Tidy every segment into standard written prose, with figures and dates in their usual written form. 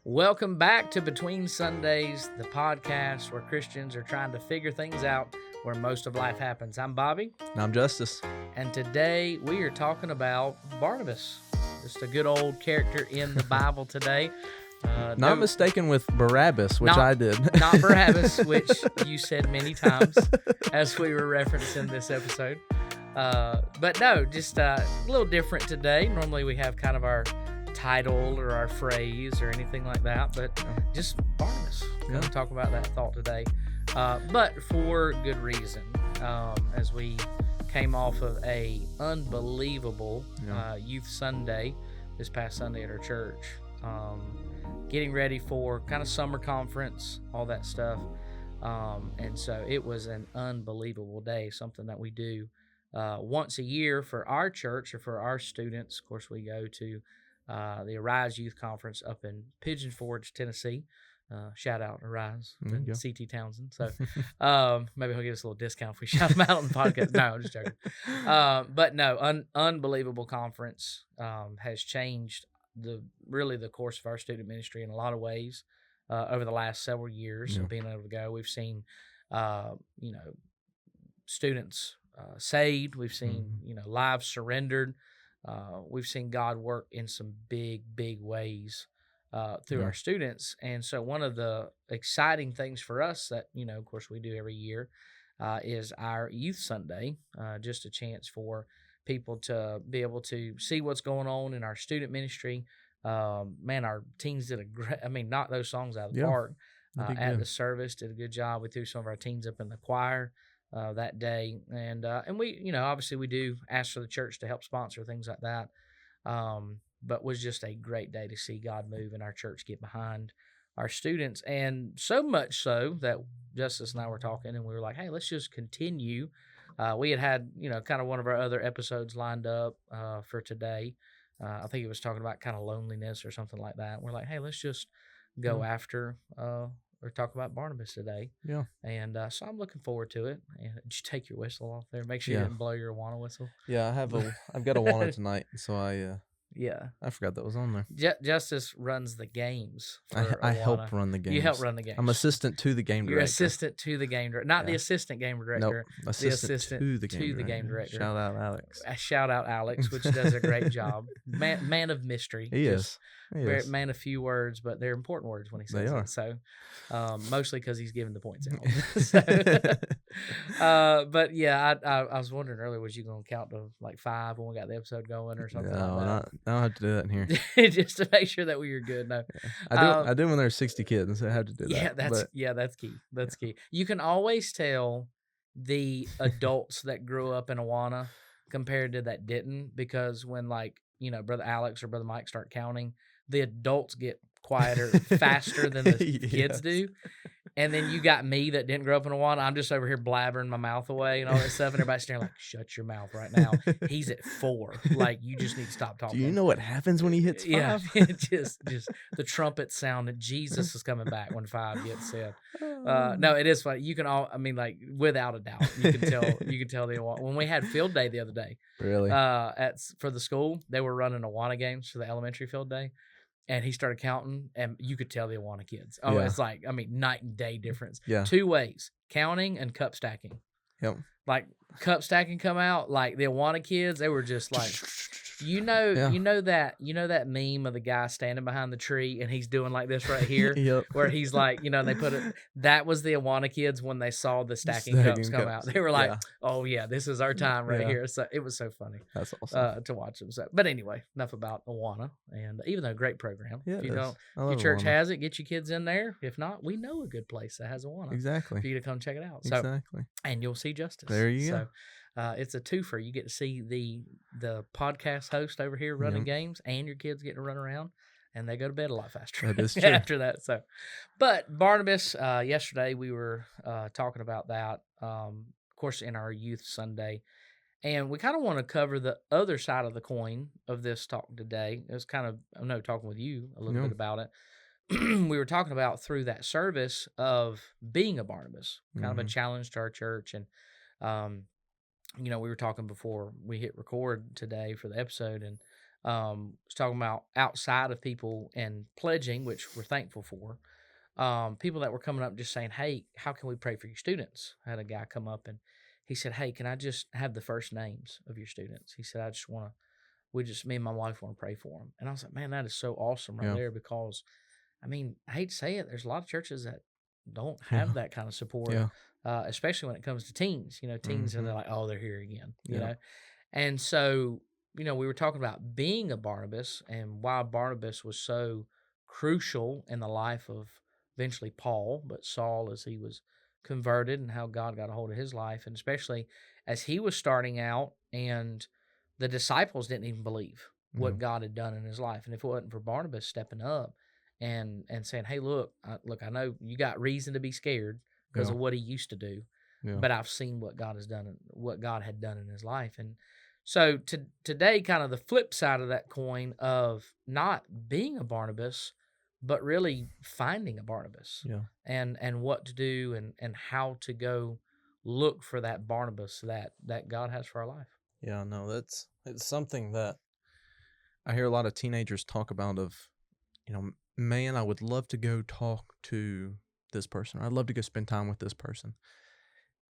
Welcome back to Between Sundays, the podcast where Christians are trying to figure things out where most of life happens. I'm Bobby. And I'm Justice. And today we are talking about Barnabas, just a good old character in the Bible today. Not mistaken with Barnabas, which I did. Not Barnabas, which you said many times as we were referencing this episode. But no, just a little different today. Normally we have kind of our title or our phrase or anything like that, but just Barnabas. We're going to talk about that thought today, but for good reason. As we came off of a unbelievable Youth Sunday this past Sunday at our church, getting ready for kind of summer conference, all that stuff, and so it was an unbelievable day, something that we do once a year for our church or for our students. Of course, we go to the Arise Youth Conference up in Pigeon Forge, Tennessee. Shout out Arise and CT Townsend. So maybe he'll give us a little discount if we shout him out on the podcast. No, I'm just joking. But no, unbelievable conference, has changed the course of our student ministry in a lot of ways over the last several years of being able to go. We've seen, students saved. We've seen, lives surrendered. We've seen God work in some big ways through our students. And so one of the exciting things for us that, of course, we do every year is our Youth Sunday, just a chance for people to be able to see what's going on in our student ministry. Man, our teens did a great, knocked those songs out of the park at the service, did a good job. We threw some of our teens up in the choir that day, and we, obviously we do ask for the church to help sponsor things like that, but was just a great day to see God move and our church get behind our students, and so much so that Justice and I were talking, and we were like, hey, let's just continue. We had kind of one of our other episodes lined up for today. I think it was talking about kind of loneliness or something like that. We're like, hey, let's just go after or talk about Barnabas today. Yeah. And so I'm looking forward to it. And did you take your whistle off there? Make sure you didn't blow your Awana whistle. Yeah, I've got Awana tonight, so I forgot that was on there. Justice runs the games. I help run the games. You help run the games. I'm assistant to the game director. You're assistant to the game director. Not the assistant game director. Nope. Assistant to the game director. Shout out Alex. Shout out Alex, which does a great job. Man of mystery. He is. Man of few words, but they're important words when he says it. So, mostly because he's giving the points out. But yeah, I was wondering earlier, was you going to count to like 5 when we got the episode going or something? No, like that? I don't have to do that in here. Just to make sure that we were good. No, I do when there's 60 kids, so I have to do that. Yeah, that's key. That's key. You can always tell the adults that grew up in Awana compared to that didn't, because when Brother Alex or Brother Mike start counting, the adults get quieter faster than the kids do. And then you got me that didn't grow up in Awana. I'm just over here blabbering my mouth away and all that stuff. And everybody's staring like, shut your mouth right now. He's at 4. Like, you just need to stop talking. Do you know what happens when he hits 5? Yeah, just the trumpet sound that Jesus is coming back when 5 gets said. No, it is funny. You can without a doubt, you can tell the Awana. When we had field day the other day. Really? For the school, they were running Awana games for the elementary field day. And he started counting, and you could tell the Awana kids. Oh, it's like, night and day difference. Yeah. 2 ways, counting and cup stacking. Yep. Like, cup stacking come out, like the Awana kids, they were just like, you know that meme of the guy standing behind the tree and he's doing like this right here, where he's like, they put it. That was the Awana kids when they saw the stacking cups come out. They were like, oh yeah, this is our time right here. So it was so funny. That's awesome to watch them. So, but anyway, enough about Awana. And even though great program, if your church has it, get your kids in there. If not, we know a good place that has Awana. Exactly. For you to come check it out. So, exactly. And you'll see Justice. There you go. It's a twofer. You get to see the podcast host over here running games, and your kids get to run around, and they go to bed a lot faster after that. So, but Barnabas, yesterday we were talking about that, of course, in our Youth Sunday, and we kind of want to cover the other side of the coin of this talk today. It was kind of, talking with you a little bit about it. We were talking about through that service of being a Barnabas, kind of a challenge to our church, and we were talking before we hit record today for the episode, and was talking about outside of people and pledging, which we're thankful for. People that were coming up just saying, "Hey, how can we pray for your students?" I had a guy come up and he said, "Hey, can I just have the first names of your students?" He said, me and my wife want to pray for them." And I was like, man, that is so awesome right there, because I mean, I hate to say it, there's a lot of churches that don't have that kind of support, especially when it comes to teens. Teens, and they're like, "Oh, they're here again," you know? And so, we were talking about being a Barnabas and why Barnabas was so crucial in the life of eventually Paul, but Saul as he was converted, and how God got a hold of his life, and especially as he was starting out and the disciples didn't even believe what God had done in his life. And if it wasn't for Barnabas stepping up and saying, "Hey, look, I know you got reason to be scared because of what he used to do, but I've seen what God has done and what God had done in his life." And so today, kind of the flip side of that coin of not being a Barnabas, but really finding a Barnabas, and what to do, and how to go look for that Barnabas that God has for our life. Yeah, no, it's something that I hear a lot of teenagers talk about of, man, I would love to go talk to this person. I'd love to go spend time with this person.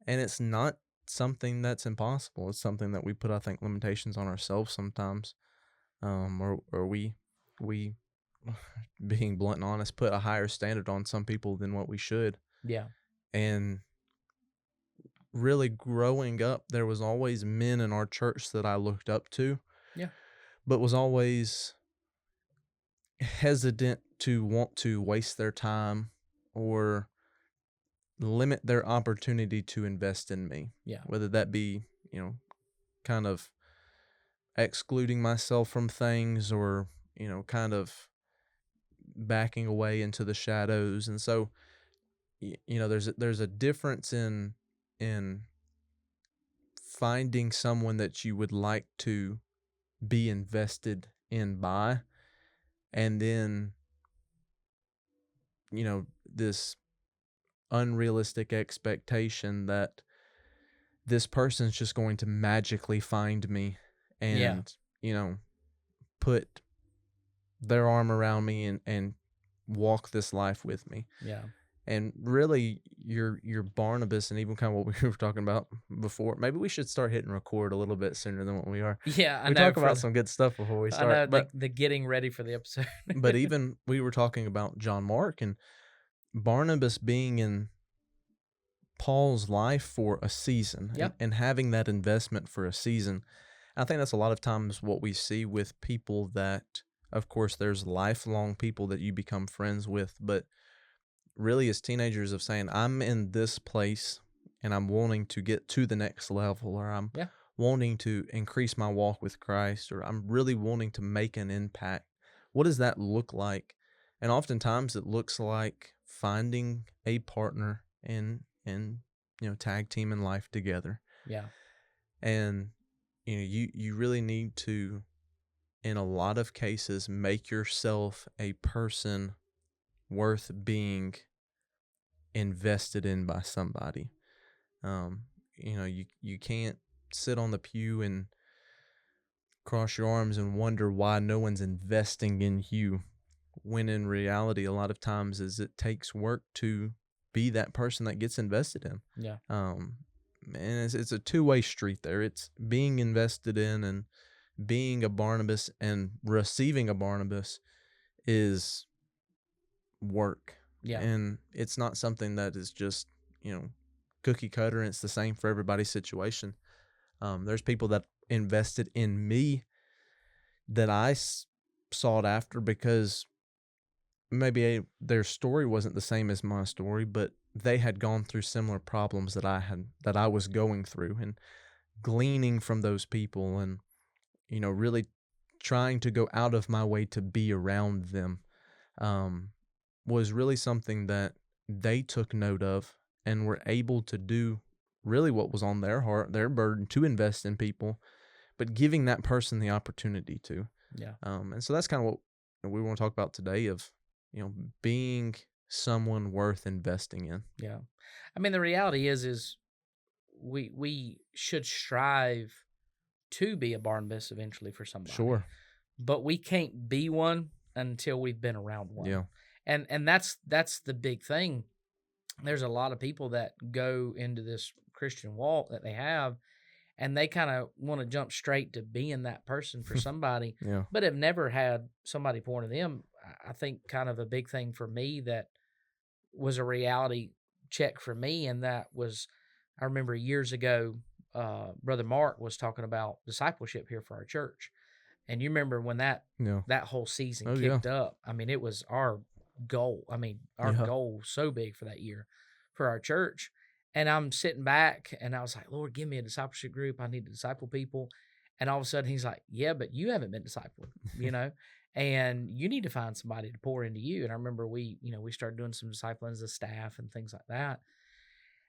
And it's not something that's impossible. It's something that we put, I think, limitations on ourselves sometimes. Or we, being blunt and honest, put a higher standard on some people than what we should. Yeah. And really growing up, there was always men in our church that I looked up to. Yeah. But was always hesitant to want to waste their time or limit their opportunity to invest in me. Yeah. Whether that be, kind of excluding myself from things, or, kind of backing away into the shadows. And so, there's a difference in finding someone that you would like to be invested in by, and then, this unrealistic expectation that this person's just going to magically find me and, put their arm around me and walk this life with me. Yeah. And really, your Barnabas, and even kind of what we were talking about before, maybe we should start hitting record a little bit sooner than what we are. Yeah, I we know. Talk about some good stuff before we start. I know, but the getting ready for the episode. But even we were talking about John Mark and Barnabas being in Paul's life for a season, and having that investment for a season. I think that's a lot of times what we see with people that, of course, there's lifelong people that you become friends with, but really as teenagers of saying, I'm in this place and I'm wanting to get to the next level, or I'm wanting to increase my walk with Christ, or I'm really wanting to make an impact. What does that look like? And oftentimes it looks like finding a partner and tag team in life together. Yeah. And you really need to, in a lot of cases, make yourself a person worth being invested in by somebody. You can't sit on the pew and cross your arms and wonder why no one's investing in you, when in reality, a lot of times it takes work to be that person that gets invested in. Yeah. And it's a two-way street there. It's being invested in, and being a Barnabas and receiving a Barnabas is work. Yeah. And it's not something that is just, cookie cutter, and it's the same for everybody's situation. There's people that invested in me that I sought after because maybe their story wasn't the same as my story, but they had gone through similar problems that I was going through, and gleaning from those people, and really trying to go out of my way to be around them was really something that they took note of and were able to do really what was on their heart, their burden, to invest in people, but giving that person the opportunity to. Yeah. And so that's kind of what we want to talk about today, of being someone worth investing in. Yeah. I mean, the reality is we should strive to be a Barnabas eventually for somebody. Sure. but we can't be one until we've been around one. Yeah. And that's the big thing. There's a lot of people that go into this Christian walk that they have, and they kind of want to jump straight to being that person for somebody, Yeah. but have never had somebody pour into them. I think kind of a big thing for me that was a reality check for me, and that was, I remember years ago, Brother Mark was talking about discipleship here for our church, and you remember when that Yeah. that whole season Oh, yeah. kicked up. I mean, it was our goal. I mean, our Yeah. goal so big for that year for our church. And I'm sitting back and I was like, Lord, give me a discipleship group. I need to disciple people. And all of a sudden he's like, yeah, but you haven't been discipled, and you need to find somebody to pour into you. And I remember we started doing some discipling as a staff and things like that.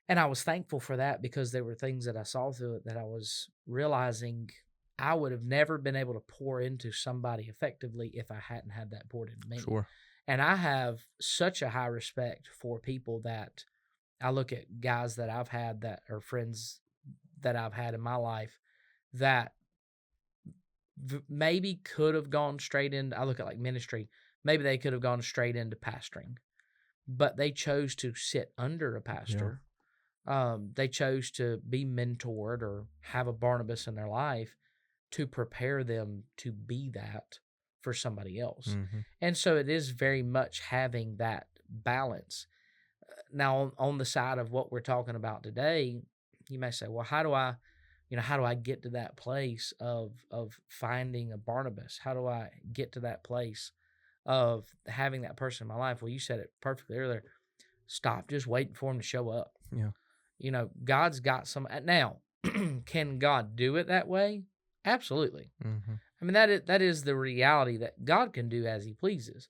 And I was thankful for that, because there were things that I saw through it that I was realizing I would have never been able to pour into somebody effectively if I hadn't had that poured into me. Sure. And I have such a high respect for people that I look at guys that I've had that are friends that I've had in my life that maybe could have gone straight into, I look at like ministry, maybe they could have gone straight into pastoring, but they chose to sit under a pastor. They chose to be mentored or have a Barnabas in their life to prepare them to be that for somebody else. Mm-hmm. And so it is very much having that balance. Now, on the side of what we're talking about today, you may say, well, how do I get to that place of finding a Barnabas? How do I get to that place of having that person in my life? Well, you said it perfectly earlier. Stop just waiting for him to show up. Yeah. God's got some. Now, can God do it that way? Absolutely. Mm-hmm. I mean, that is the reality, that God can do as he pleases.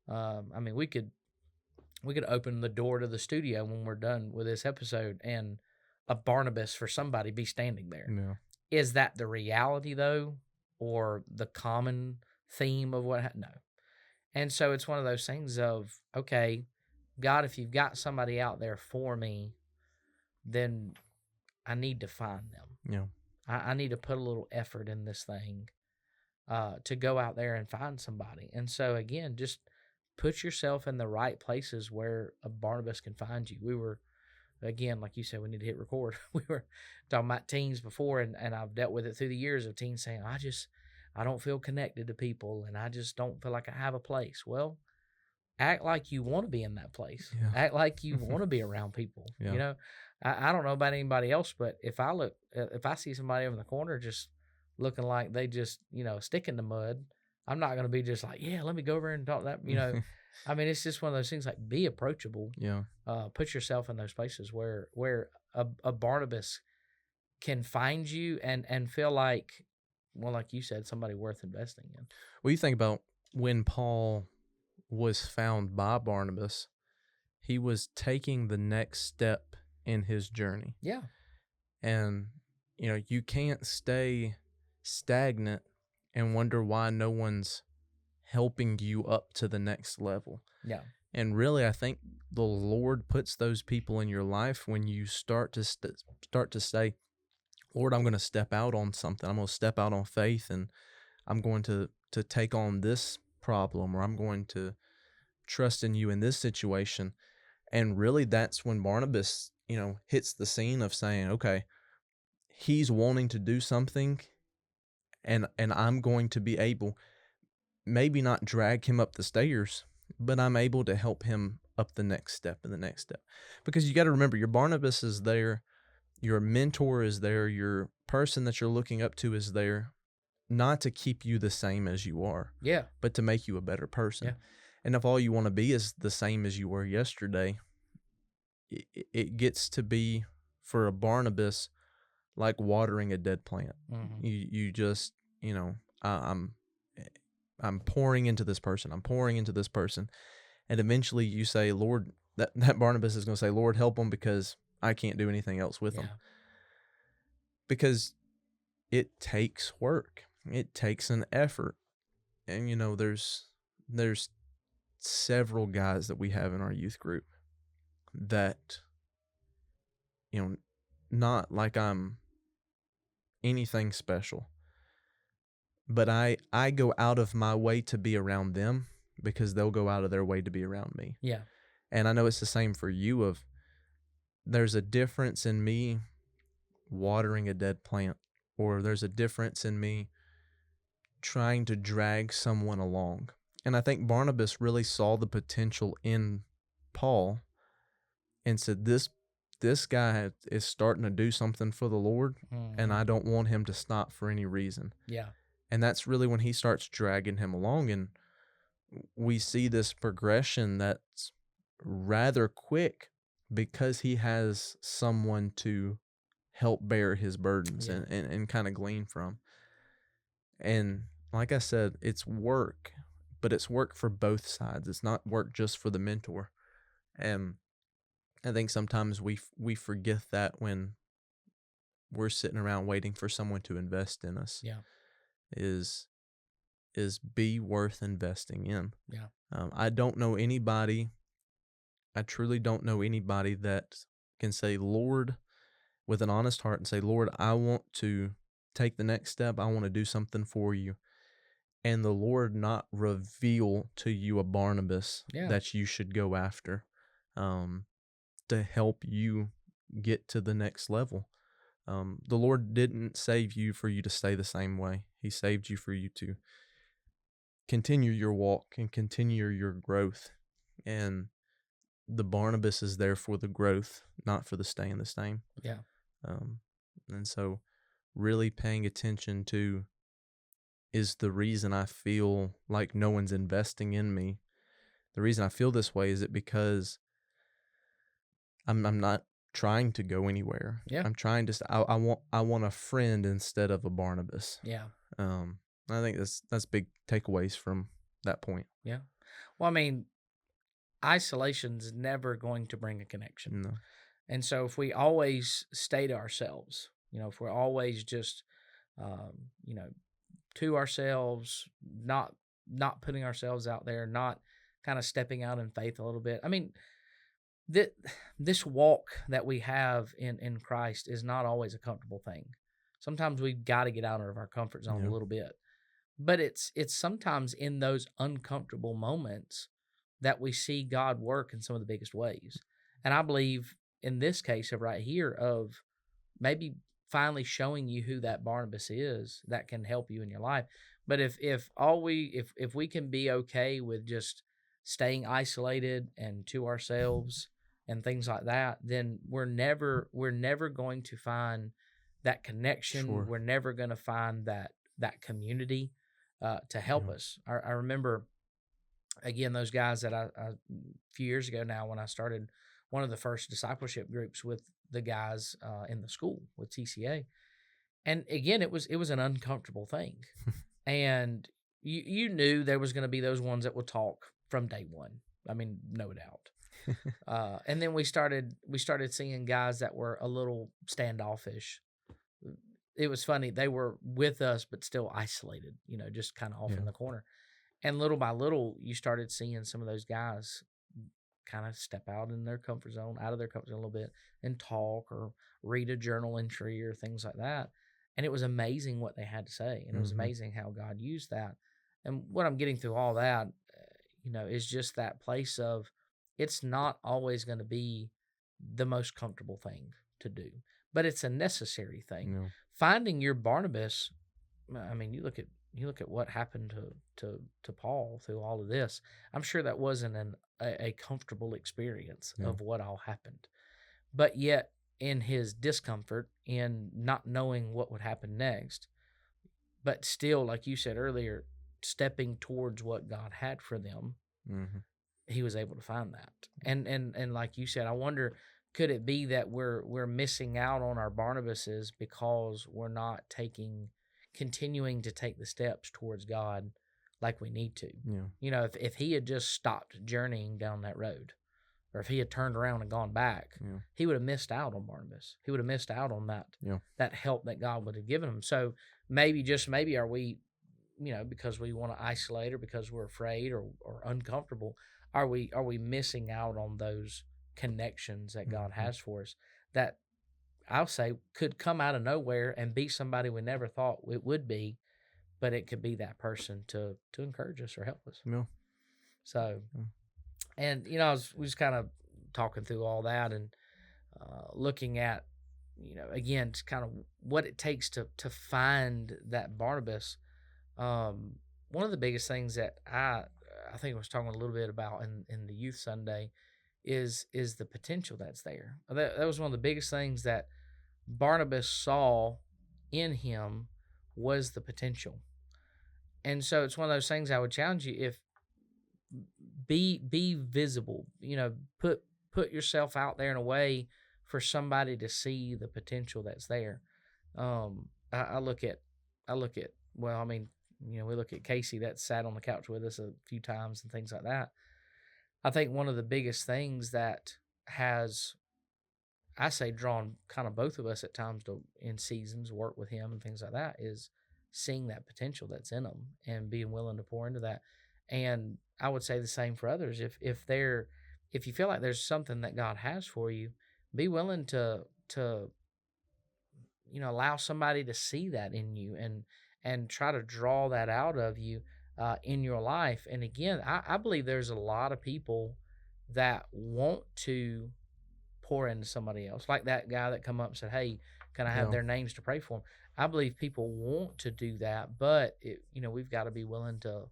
I mean, we could open the door to the studio when we're done with this episode and a Barnabas for somebody be standing there. Yeah. Is that the reality though, or the common theme of what? No. And so it's one of those things of, okay, God, if you've got somebody out there for me, then I need to find them. Yeah. I need to put a little effort in this thing to go out there and find somebody. And so again, just put yourself in the right places where a Barnabas can find you. We were, again, like you said, we need to hit record. We were talking about teens before, and I've dealt with it through the years of teens saying, I don't feel connected to people, and I just don't feel like I have a place. Well, act like you want to be in that place. Yeah. Act like you want to be around people. Yeah. I don't know about anybody else, but if I see somebody over in the corner just looking like they just, stick in the mud, I'm not going to be just like, yeah, let me go over and talk that, I mean, it's just one of those things, like, be approachable. Yeah. Put yourself in those places where a Barnabas can find you and feel like, well, like you said, somebody worth investing in. Well, you think about when Paul was found by Barnabas, he was taking the next step in his journey. Yeah. And, you can't stay stagnant and wonder why no one's helping you up to the next level. Yeah. And really, I think the Lord puts those people in your life when you start to say, Lord, I'm going to step out on something. I'm going to step out on faith, and I'm going to take on this problem, or I'm going to trust in you in this situation. And really, that's when Barnabas, hits the scene of saying, okay, he's wanting to do something, and I'm going to be able, maybe not drag him up the stairs, but I'm able to help him up the next step and the next step. Because you got to remember, your Barnabas is there, your mentor is there, your person that you're looking up to is there, not to keep you the same as you are, Yeah. but to make you a better person. Yeah. And if all you want to be is the same as you were yesterday, it gets to be, for a Barnabas, like watering a dead plant. Mm-hmm. You just, I'm pouring into this person. I'm pouring into this person. And eventually you say, Lord, that Barnabas is going to say, Lord, help them, because I can't do anything else with them. Because it takes work. It takes an effort. And, there's several guys that we have in our youth group that, not like I'm anything special, but I go out of my way to be around them because they'll go out of their way to be around me. Yeah. And I know it's the same for you. Of there's a difference in me watering a dead plant, or there's a difference in me trying to drag someone along. And I think Barnabas really saw the potential in Paul and said, this guy is starting to do something for the Lord, and I don't want him to stop for any reason. Yeah. And that's really when he starts dragging him along, and we see this progression that's rather quick because he has someone to help bear his burdens Yeah. and kind of glean from. And like I said, it's work, but it's work for both sides. It's not work just for the mentor. And I think sometimes we forget that when we're sitting around waiting for someone to invest in us. Yeah. Is be worth investing in. Yeah. I don't know anybody. I truly don't know anybody that can say, Lord, with an honest heart, and say, Lord, I want to take the next step. I want to do something for you. And the Lord not reveal to you a Barnabas that you should go after to help you get to the next level. The Lord didn't save you for you to stay the same way. He saved you for you to continue your walk and continue your growth. And the Barnabas is there for the growth, not for the staying the same. Yeah. And so really paying attention to, is the reason I feel like no one's investing in me, the reason I feel this way, is it because I'm not trying to go anywhere. Yeah. I'm trying to, I want a friend instead of a Barnabas. Yeah. I think that's big takeaways from that point. Yeah. Well, I mean, isolation's never going to bring a connection. No. And so if we always stay to ourselves, if we're always just, to ourselves, not putting ourselves out there, not kind of stepping out in faith a little bit. I mean, this walk that we have in Christ is not always a comfortable thing. Sometimes we've got to get out of our comfort zone a little bit. But it's sometimes in those uncomfortable moments that we see God work in some of the biggest ways. And I believe in this case of right here, of maybe finally showing you who that Barnabas is that can help you in your life. But if we can be okay with just staying isolated and to ourselves and things like that, then we're never going to find that connection. Sure. We're never going to find that community to help us. I remember, again, those guys that I a few years ago now, when I started one of the first discipleship groups with the guys in the school with TCA. And again, it was an uncomfortable thing. And you knew there was going to be those ones that would talk from day one. I mean, no doubt. And then we started seeing guys that were a little standoffish. It was funny. They were with us, but still isolated, just kind of off in the corner. And little by little, you started seeing some of those guys kind of step out of their comfort zone a little bit and talk or read a journal entry or things like that. And it was amazing what they had to say. And it was amazing how God used that. And what I'm getting through all that, is just that place of, it's not always going to be the most comfortable thing to do, but it's a necessary thing. No. Finding your Barnabas, I mean, you look at what happened to Paul through all of this. I'm sure that wasn't a comfortable experience of what all happened, but yet in his discomfort, in not knowing what would happen next, but still, like you said earlier, stepping towards what God had for them, he was able to find that. And like you said, I wonder, could it be that we're missing out on our Barnabases because we're not continuing to take the steps towards God like we need to? Yeah. If he had just stopped journeying down that road, or if he had turned around and gone back, he would have missed out on Barnabas. He would have missed out on that help that God would have given him. So maybe are we, because we want to isolate, or because we're afraid or uncomfortable, are we missing out on those connections that God has for us, that I'll say could come out of nowhere and be somebody we never thought it would be, but it could be that person to encourage us or help us. Yeah. So, Mm. and we was kind of talking through all that and looking at, again, kind of what it takes to find that Barnabas. One of the biggest things that I think I was talking a little bit about in the youth Sunday is the potential that's there. That was one of the biggest things that Barnabas saw in him was the potential. And so it's one of those things I would challenge you, if be visible, put yourself out there in a way for somebody to see the potential that's there. I look at well, I mean, we look at Casey that sat on the couch with us a few times and things like that. I think one of the biggest things that has, I say, drawn kind of both of us at times to, in seasons, work with him and things like that, is seeing that potential that's in them and being willing to pour into that. And I would say the same for others. If you feel like there's something that God has for you, be willing to allow somebody to see that in you and try to draw that out of you in your life. And again, I believe there's a lot of people that want to pour into somebody else, like that guy that come up and said, "Hey, can I have their names to pray for them?" I believe people want to do that, but we've got to be willing to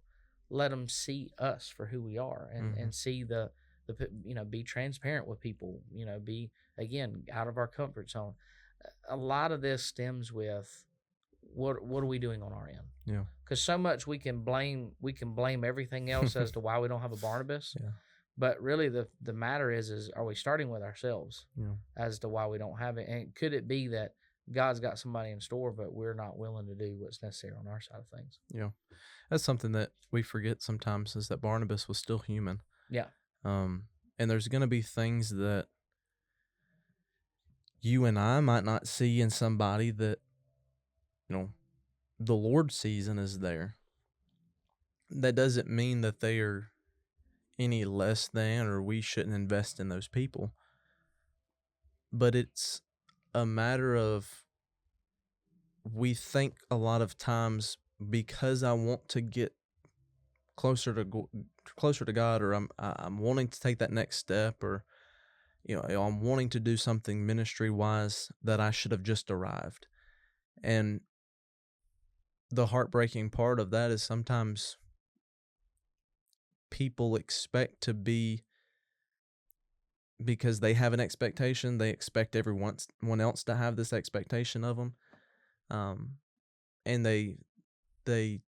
let them see us for who we are and see the be transparent with people, be, again, out of our comfort zone. A lot of this stems with what are we doing on our end? Yeah. Because so much we can blame everything else as to why we don't have a Barnabas. Yeah. But really, the matter is are we starting with ourselves as to why we don't have it? And could it be that God's got somebody in store, but we're not willing to do what's necessary on our side of things? Yeah. That's something that we forget sometimes, is that Barnabas was still human. Yeah. And there's going to be things that you and I might not see in somebody that, the Lord sees and is there. That doesn't mean that they are any less than, or we shouldn't invest in those people. But it's a matter of, we think a lot of times, because I want to get closer to God, or I'm wanting to take that next step, or I'm wanting to do something ministry wise, that I should have just arrived. And the heartbreaking part of that is sometimes people expect to be, because they have an expectation, they expect everyone else to have this expectation of them, and they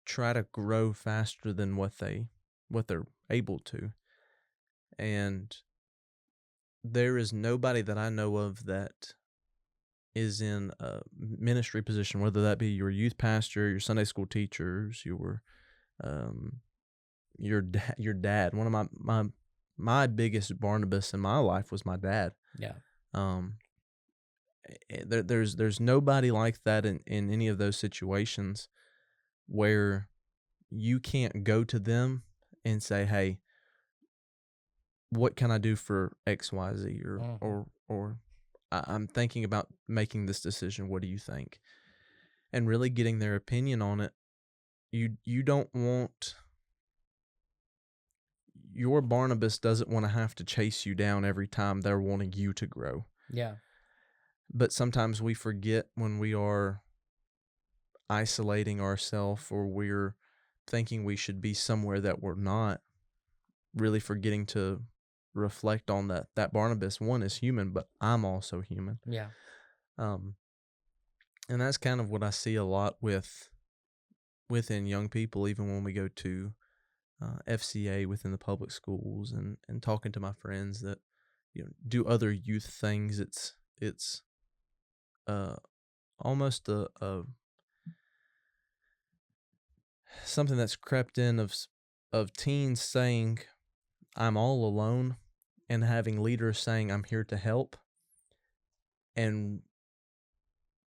try to grow faster than what they're able to. And there is nobody that I know of that is in a ministry position, whether that be your youth pastor, your Sunday school teachers, your dad. One of my biggest Barnabas in my life was my dad. Yeah. There's nobody like that in any of those situations where you can't go to them and say, "Hey, what can I do for XYZ?" or I'm thinking about making this decision. What do you think? And really getting their opinion on it. You don't want, your Barnabas doesn't want to have to chase you down every time they're wanting you to grow. Yeah. But sometimes we forget, when we are isolating ourselves, or we're thinking we should be somewhere that we're not, really forgetting to reflect on that Barnabas, one, is human, but I'm also human. Yeah. And that's kind of what I see a lot within young people, even when we go to FCA within the public schools, and talking to my friends that do other youth things. It's almost a something that's crept in of teens saying, "I'm all alone," and having leaders saying, "I'm here to help," and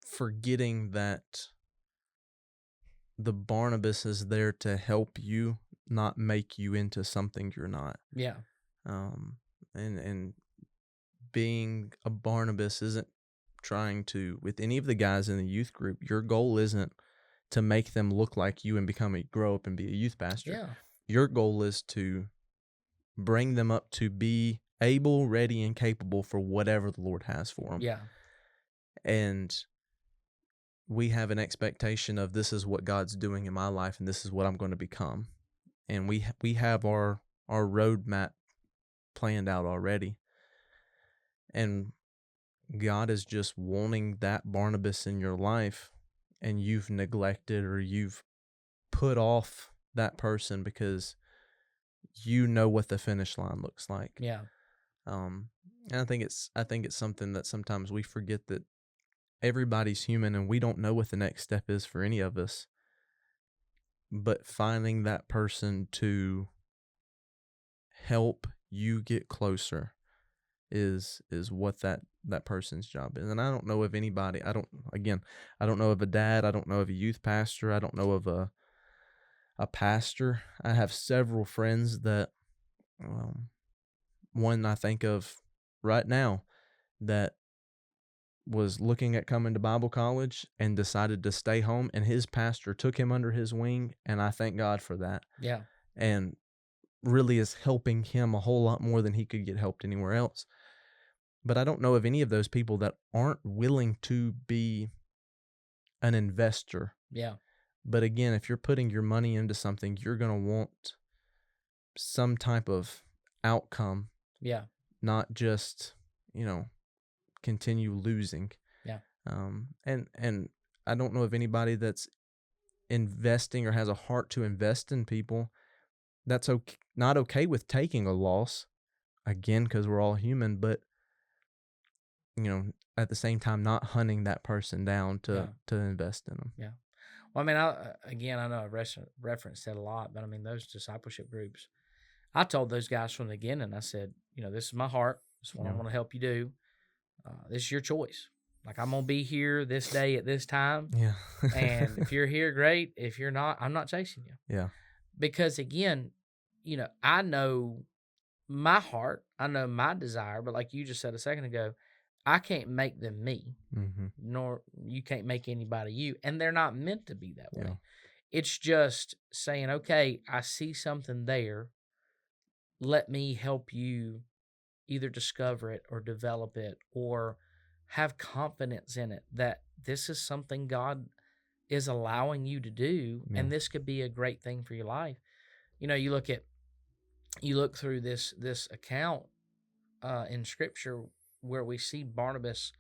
forgetting that the Barnabas is there to help you, not make you into something you're not. Yeah. And being a Barnabas isn't trying to, with any of the guys in the youth group, your goal isn't to make them look like you and grow up and be a youth pastor. Yeah. Your goal is to bring them up to be able, ready, and capable for whatever the Lord has for them. Yeah. And we have an expectation of, this is what God's doing in my life, and this is what I'm going to become. And we have our roadmap planned out already. And God is just wanting that Barnabas in your life, and you've neglected or you've put off that person because you know what the finish line looks like. Yeah. And I think it's something that sometimes we forget, that everybody's human and we don't know what the next step is for any of us. But finding that person to help you get closer is what that person's job is. And I don't know of anybody, I don't know of a dad, I don't know of a youth pastor, I don't know of a pastor. I have several friends that, one I think of right now, that was looking at coming to Bible college and decided to stay home, and his pastor took him under his wing, and I thank God for that. Yeah. And really is helping him a whole lot more than he could get helped anywhere else. But I don't know of any of those people that aren't willing to be an investor. Yeah. But again, if you're putting your money into something, you're going to want some type of outcome. Yeah. Not just, continue losing. Yeah. And I don't know of anybody that's investing or has a heart to invest in people that's not okay with taking a loss, again, because we're all human, but at the same time not hunting that person down to invest in them. Yeah. Well, I mean, I know I referenced that a lot, but I mean, those discipleship groups, I told those guys from the beginning, I said, this is my heart. This is what I want to help you do. This is your choice. Like, I'm going to be here this day at this time. Yeah. And if you're here, great. If you're not, I'm not chasing you. Yeah. Because again, I know my heart, I know my desire, but like you just said a second ago, I can't make them me, nor you can't make anybody you, and they're not meant to be that way. Yeah. It's just saying, okay, I see something there. Let me help you either discover it or develop it or have confidence in it that this is something God is allowing you to do, and this could be a great thing for your life. You look through this account in Scripture where we see Barnabas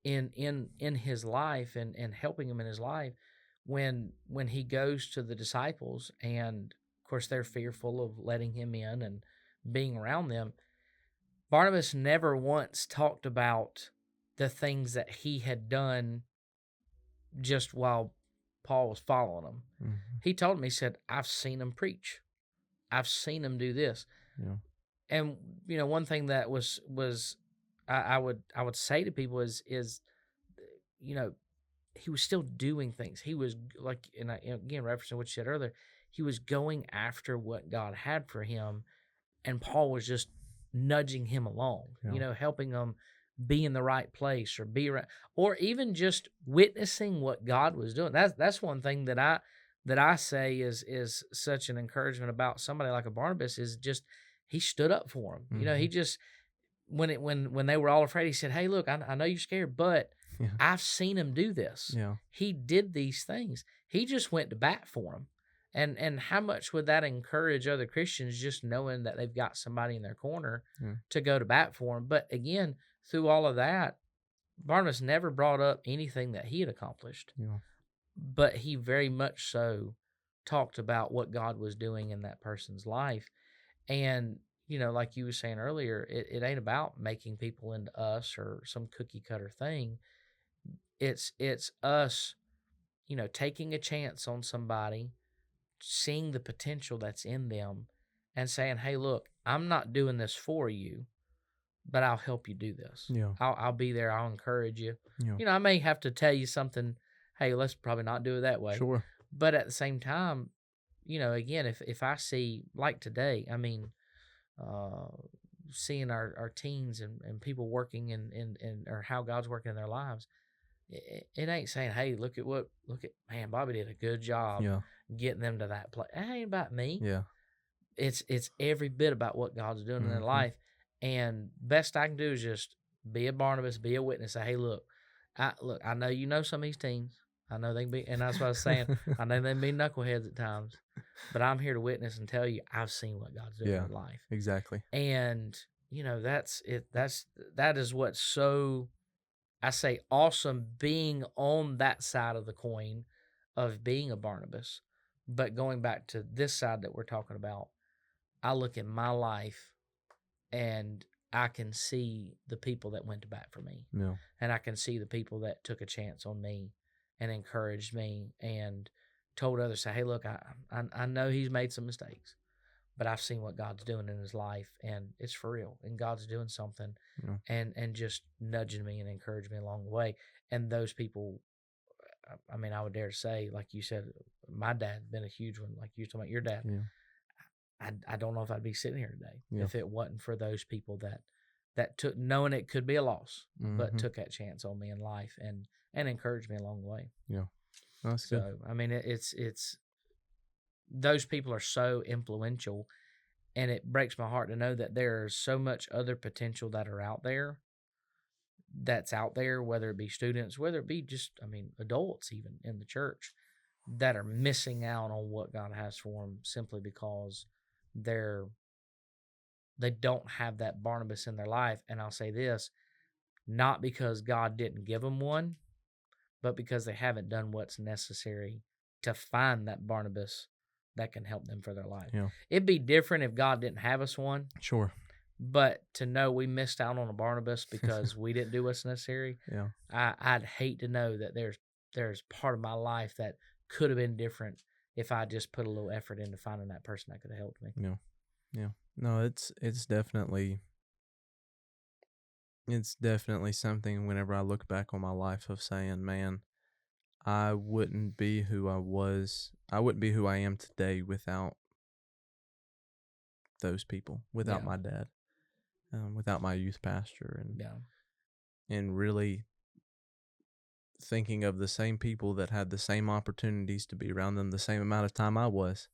in his life and helping him in his life when he goes to the disciples, and of course they're fearful of letting him in and being around them. Barnabas never once talked about the things that he had done just while Paul was following him. Mm-hmm. He told him, he said, I've seen him preach. I've seen him do this. Yeah. And one thing that was I would say to people is he was still doing things. He was like, and again referencing what you said earlier, he was going after what God had for him, and Paul was just nudging him along, helping him be in the right place or be around, or even just witnessing what God was doing. That's one thing that I say is such an encouragement about somebody like a Barnabas, is just he stood up for him. Mm-hmm. He just when they were all afraid, he said, "Hey, look, I know you're scared, but I've seen him do this. Yeah. He did these things. He just went to bat for him." And how much would that encourage other Christians, just knowing that they've got somebody in their corner to go to bat for them? But again, through all of that, Barnabas never brought up anything that he had accomplished. Yeah. But he very much so talked about what God was doing in that person's life. And, like you were saying earlier, it ain't about making people into us or some cookie cutter thing. It's us, taking a chance on somebody, seeing the potential that's in them and saying, hey, look, I'm not doing this for you, but I'll help you do this. Yeah. I'll be there. I'll encourage you. Yeah. I may have to tell you something, hey, let's probably not do it that way. Sure. But at the same time, again, if I see, like today, I mean, seeing our teens and people working in or how God's working in their lives, it ain't saying, hey, look at man, Bobby did a good job Yeah. getting them to that place. It ain't about me. Yeah. It's every bit about what God's doing in their Mhm. life. And best I can do is just be a Barnabas, be a witness. Say, hey, look, I know you know some of these teens. I know they can be, and that's what I was saying. I know they can be knuckleheads at times, but I'm here to witness and tell you I've seen what God's doing in Yeah. their life. Exactly. And that's it. That is what's so, I say, awesome being on that side of the coin of being a Barnabas. But going back to this side that we're talking about, I look at my life and I can see the people that went to bat for me. Yeah. And I can see the people that took a chance on me and encouraged me and told others, say, hey, look, I know he's made some mistakes, but I've seen what God's doing in his life, and it's for real. And God's doing something, Yeah. and just nudging me and encouraging me along the way. And those people, I mean, I would dare to say, like you said, my dad's been a huge one. Like you were talking about your dad. Yeah. I don't know if I'd be sitting here today Yeah. if it wasn't for those people that took, knowing it could be a loss, but Mhm. took that chance on me in life and encouraged me along the way. Yeah. That's So good. I mean, it's those people are so influential, and it breaks my heart to know that there's so much other potential that are out there. That's out there, whether it be students, whether it be just, I mean, adults even in the church, that are missing out on what God has for them simply because they're they don't have that Barnabas in their life. And I'll say this, not because God didn't give them one, but because they haven't done what's necessary to find that Barnabas that can help them for their life. Yeah. It'd be different if God didn't have us one, Sure. but to know we missed out on a Barnabas because we didn't do what's necessary, Yeah. I'd hate to know that there's part of my life that could have been different if I just put a little effort into finding that person that could have helped me. Yeah. Yeah. No, it's definitely something whenever I look back on my life of saying, man, I wouldn't be who I was. I wouldn't be who I am today without those people, without Yeah. my dad, without my youth pastor, Yeah. and really thinking of the same people that had the same opportunities to be around them the same amount of time I was.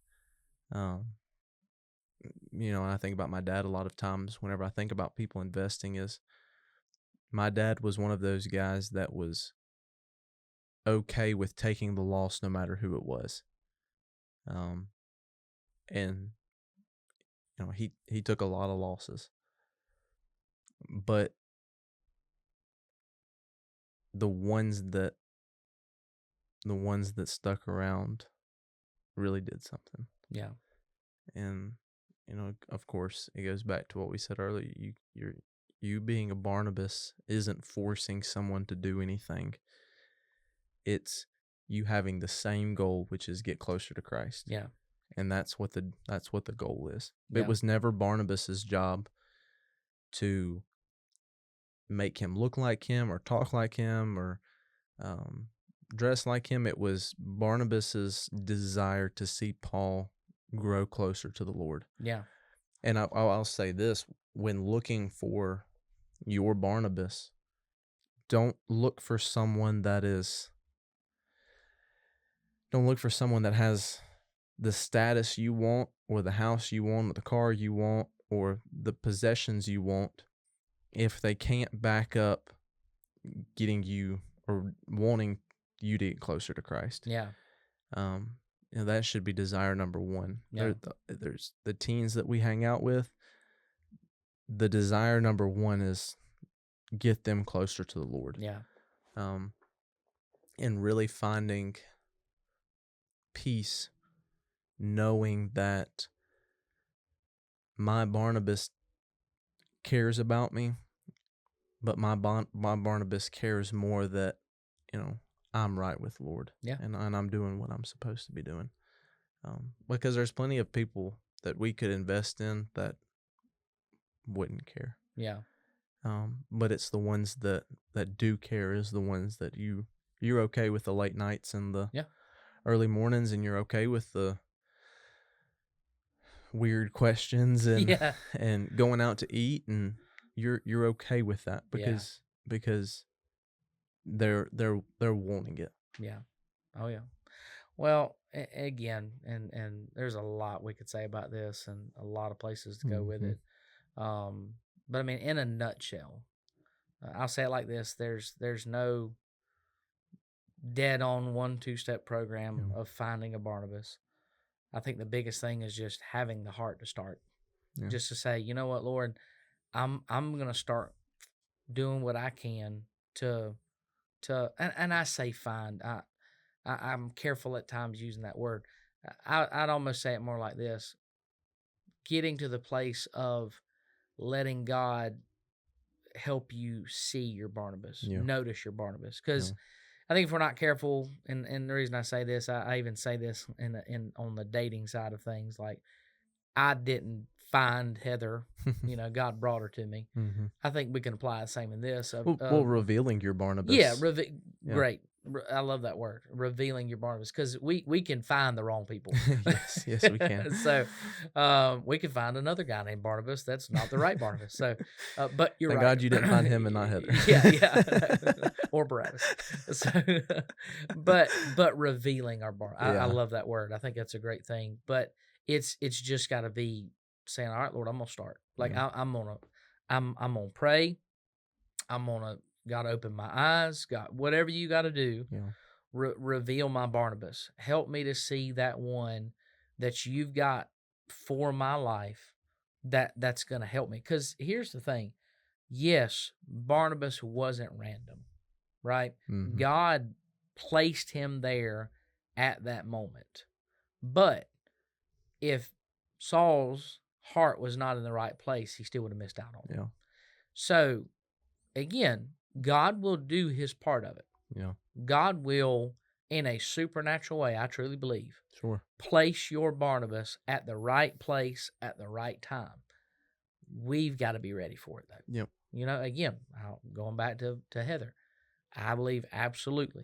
I think about my dad a lot of times whenever I think about people investing is my dad was one of those guys that was okay with taking the loss no matter who it was. And he took a lot of losses, but the ones that stuck around really did something. Yeah. And of course it goes back to what we said earlier. You being a Barnabas isn't forcing someone to do anything. It's you having the same goal, which is get closer to Christ. Yeah. And that's what the goal is. Yeah. It was never Barnabas's job to make him look like him or talk like him or dress like him. It was Barnabas's desire to see Paul grow closer to the Lord. Yeah. And I'll say this, when looking for your Barnabas, don't look for someone that has the status you want or the house you want or the car you want or the possessions you want if they can't back up getting you or wanting you to get closer to Christ. Yeah. That should be desire number one. Yeah. There's the teens that we hang out with. The desire number one is get them closer to the Lord. Yeah. And really finding peace, knowing that my Barnabas cares about me, but my Barnabas cares more that, I'm right with the Lord. Yeah. And I'm doing what I'm supposed to be doing. Because there's plenty of people that we could invest in that wouldn't care. Yeah. But it's the ones that do care is the ones that you're okay with the late nights and the early mornings, and you're okay with the weird questions and going out to eat, and you're okay with that because they're wanting it. Yeah. Oh yeah. Well, again, and there's a lot we could say about this, and a lot of places to go with Mhm. it. But I mean, in a nutshell, I'll say it like this: there's no dead on 1-2 step program Yeah. of finding a Barnabas. I think the biggest thing is just having the heart to start. Yeah. Just to say, you know what, Lord, I'm gonna start doing what I can to and I say find. I'm careful at times using that word. I'd almost say it more like this: getting to the place of letting God help you see your Barnabas, Yeah. notice your Barnabas. Yeah. Because I think if we're not careful, and the reason I say this, I even say this in on the dating side of things, like I didn't find Heather, God brought her to me. Mm-hmm. I think we can apply the same in this. Well, revealing your Barnabas. Yeah, Yeah. great. I love that word, revealing your Barnabas, because we can find the wrong people. Yes, we can. So we can find another guy named Barnabas that's not the right Barnabas. So, but you're Thank right. God you didn't find him and not Heather. Yeah. Or Barabbas. So, but revealing our I Yeah. love that word. I think that's a great thing. But it's just got to be saying, all right, Lord, I'm gonna start. Like Yeah. I'm gonna pray. I'm gonna God open my eyes. God, whatever you got to do, Yeah. reveal my Barnabas. Help me to see that one that you've got for my life. That's gonna help me. Because here's the thing: yes, Barnabas wasn't random, right? Mm-hmm. God placed him there at that moment. But if Saul's heart was not in the right place, he still would have missed out on it. Yeah. So again, God will do his part of it. Yeah. God will, in a supernatural way, I truly believe, Sure. place your Barnabas at the right place at the right time. We've got to be ready for it, though. Yep. Again, going back to Heather, I believe absolutely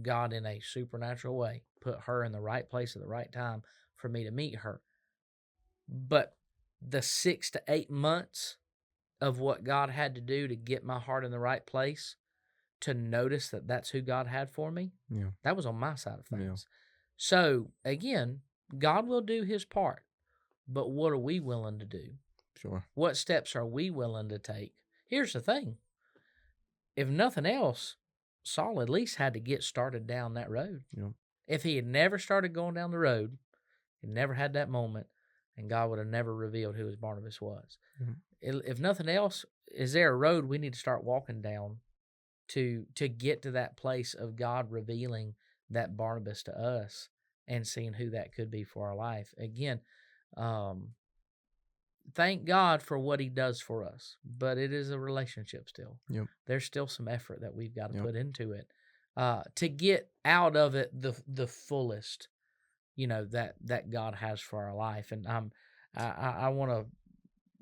God, in a supernatural way, put her in the right place at the right time for me to meet her. But the 6 to 8 months of what God had to do to get my heart in the right place, to notice that that's who God had for me, Yeah. that was on my side of things. Yeah. So again, God will do his part, but what are we willing to do? Sure. What steps are we willing to take? Here's the thing: if nothing else, Saul at least had to get started down that road. Yeah. If he had never started going down the road, he never had that moment, and God would have never revealed who his Barnabas was. Mm-hmm. If nothing else, is there a road we need to start walking down to get to that place of God revealing that Barnabas to us and seeing who that could be for our life? Again, thank God for what he does for us, but it is a relationship still. Yep. There's still some effort that we've got to Yep. put into it to get out of it the fullest, that God has for our life. And I want to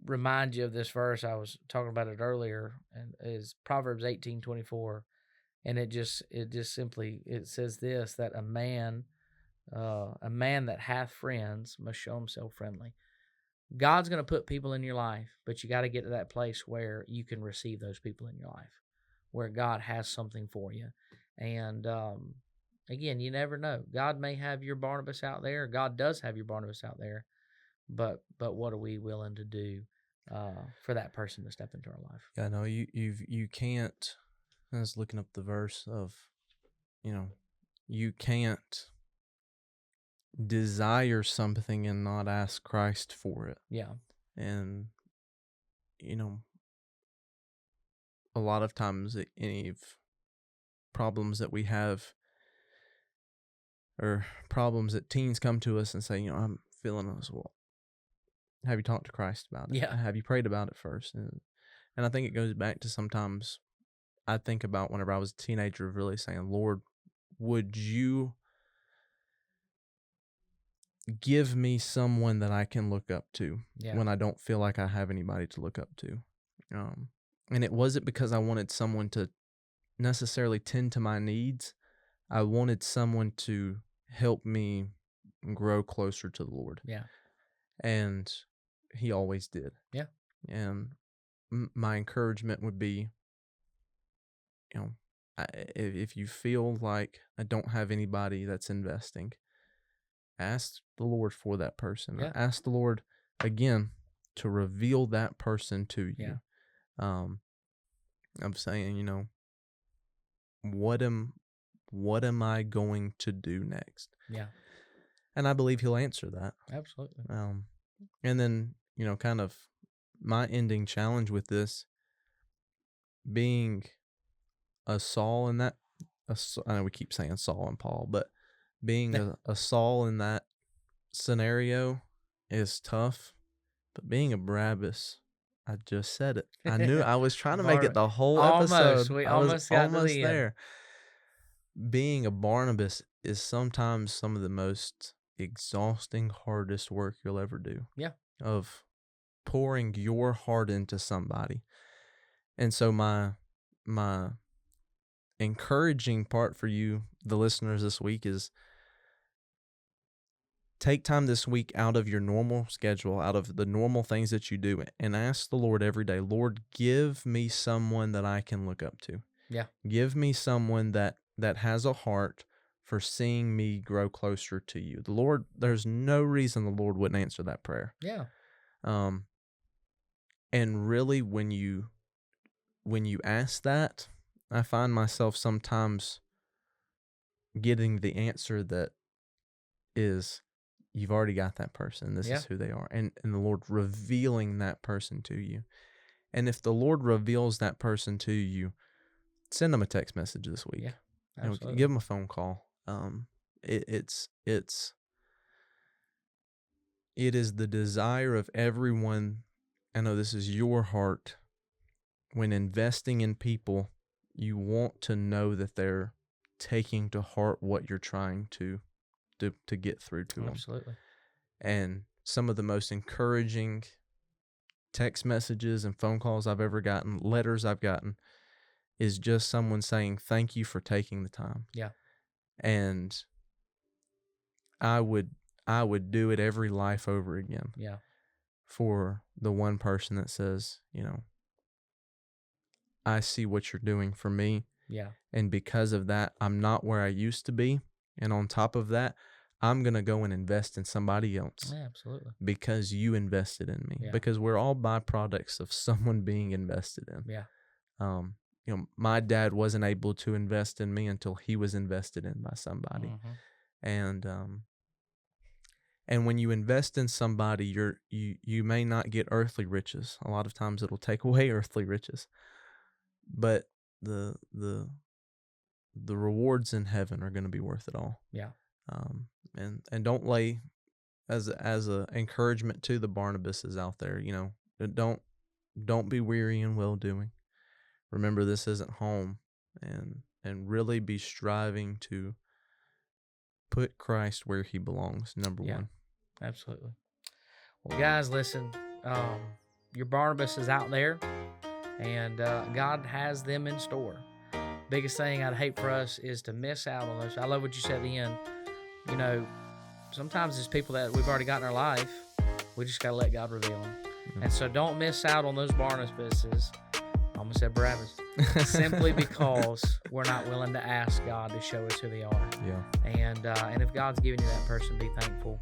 remind you of this verse. I was talking about it earlier, and is Proverbs 18:24, and it just simply it says this, that a man that hath friends must show himself friendly. God's going to put people in your life, but you got to get to that place where you can receive those people in your life, where God has something for you. And again, you never know. God may have your Barnabas out there. God does have your Barnabas out there, but what are we willing to do for that person to step into our life? Yeah, no, you can't. I was looking up the verse of, you can't desire something and not ask Christ for it. Yeah. And a lot of times any of problems that we have, or problems that teens come to us and say, I'm feeling this. Well, have you talked to Christ about it? Yeah. Have you prayed about it first? And I think it goes back to, sometimes I think about whenever I was a teenager, really saying, Lord, would you give me someone that I can look up to when I don't feel like I have anybody to look up to? And it wasn't because I wanted someone to necessarily tend to my needs. I wanted someone to help me grow closer to the Lord. Yeah. And he always did. Yeah. And my encouragement would be, if you feel like I don't have anybody that's investing, ask the Lord for that person. Yeah. Ask the Lord again to reveal that person to you. Yeah. I'm saying, what am I going to do next? Yeah. And I believe he'll answer that. Absolutely. And then, kind of my ending challenge with this being a Saul in that, I know we keep saying Saul and Paul, but being a Saul in that scenario is tough. But being a Barabbas, I just said it. I knew I was trying to make it the whole episode. We I was almost got to almost the there. Being a Barnabas is sometimes some of the most exhausting, hardest work you'll ever do. Yeah. Of pouring your heart into somebody. And so my encouraging part for you, the listeners, this week is take time this week out of your normal schedule, out of the normal things that you do, and ask the Lord every day, Lord, give me someone that I can look up to. Yeah. Give me someone that has a heart for seeing me grow closer to you. The Lord, there's no reason the Lord wouldn't answer that prayer. Yeah. And really, when you ask that, I find myself sometimes getting the answer that is, you've already got that person. This is who they are. And the Lord revealing that person to you. And if the Lord reveals that person to you, send them a text message this week. Yeah, absolutely. Give them a phone call. It is the desire of everyone. I know this is your heart. When investing in people, you want to know that they're taking to heart what you're trying to get through to them. Absolutely. And some of the most encouraging text messages and phone calls I've ever gotten, letters I've gotten, is just someone saying, thank you for taking the time. Yeah. And I would do it every life over again. Yeah. For the one person that says, I see what you're doing for me. Yeah. And because of that, I'm not where I used to be. And on top of that, I'm going to go and invest in somebody else. Yeah, absolutely. Because you invested in me. Yeah. Because we're all byproducts of someone being invested in. Yeah. My dad wasn't able to invest in me until he was invested in by somebody. Mm-hmm. And when you invest in somebody, you may not get earthly riches. A lot of times it'll take away earthly riches. But the rewards in heaven are going to be worth it all. Yeah. And don't lay, as a encouragement to the Barnabases out there, don't be weary in well doing. Remember, this isn't home, and really be striving to put Christ where he belongs, number one. Absolutely. Well, guys, listen, your Barnabas is out there, and God has them in store. Biggest thing I'd hate for us is to miss out on those. I love what you said at the end. Sometimes it's people that we've already got in our life. We just got to let God reveal them. Mm-hmm. And so don't miss out on those Barnabases. I almost said Barabbas. Simply because we're not willing to ask God to show us who they are. Yeah. And if God's giving you that person, be thankful.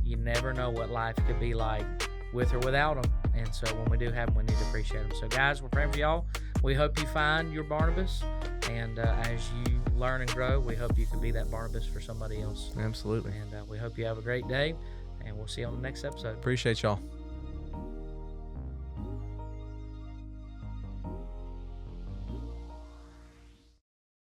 You never know what life could be like with or without them. And so when we do have them, we need to appreciate them. So guys, we're praying for y'all. We hope you find your Barnabas. And as you learn and grow, we hope you can be that Barnabas for somebody else. Absolutely. And we hope you have a great day. And we'll see you on the next episode. Appreciate y'all.